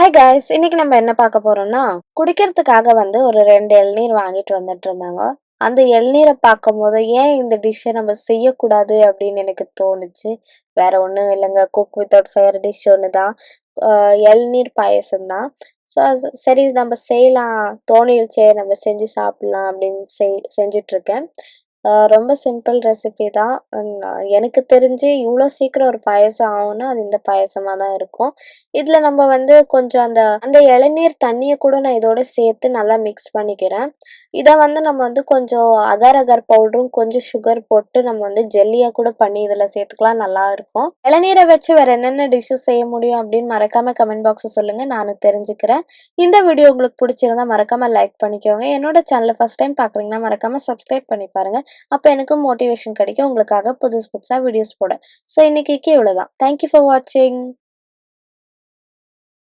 Hi guys, இன்னைக்கு நம்ம என்ன பார்க்க போறோம்னா, குடிக்கிறதுக்காக ஒரு 2 இளநீர் வாங்கிட்டு வந்துட்டு இருந்தாங்க. அந்த இளநீரை பார்க்கும்போது, ஏன் இந்த டிஷ்ஷை நம்ம செய்யக்கூடாது அப்படின்னு எனக்கு தோணுச்சு. வேற ஒன்றும் இல்லைங்க, குக் வித்தவுட் ஃபயர் டிஷ் ஒன்று தான். இளநீர் பாயசம் தான். ஸோ சரி நம்ம செய்யலாம், தோணிடுச்சே நம்ம செஞ்சு சாப்பிட்லாம் அப்படின்னு செஞ்சிட்ருக்கேன். ரொம்ப சிம்பிள் ரெசிபி தான். எனக்கு தெரிஞ்சு இவ்வளோ சீக்கிரம் ஒரு பாயசம் ஆகும்னா அது இந்த பாயசமாக தான் இருக்கும். இதில் நம்ம கொஞ்சம் அந்த அந்த இளநீர் தண்ணியை கூட நான் இதோட சேர்த்து நல்லா மிக்ஸ் பண்ணிக்கிறேன். இதை நம்ம கொஞ்சம் அகர் அகர் பவுடரும் கொஞ்சம் சுகர் போட்டு நம்ம ஜெல்லியாக கூட பண்ணி இதில் சேர்த்துக்கலாம், நல்லா இருக்கும். இளநீரை வச்சு வேற என்னென்ன டிஷ்ஷஸ் செய்ய முடியும் அப்படின்னு மறக்காம கமெண்ட் பாக்ஸை சொல்லுங்கள், நானும் தெரிஞ்சுக்கிறேன். இந்த வீடியோ உங்களுக்கு பிடிச்சிருந்தா மறக்காம லைக் பண்ணிக்கோங்க. என்னோட சேனலை ஃபஸ்ட் டைம் பார்க்குறீங்கன்னா மறக்காம சப்ஸ்கிரைப் பண்ணி பாருங்க. அப்போ எனக்கு மோட்டிவேஷன் கிடைக்கும் உங்களுக்காக புதுசாக வீடியோஸ் போட. ஸோ இன்னைக்கு இவ்வளோதான். தேங்க்யூ ஃபார் வாட்சிங்.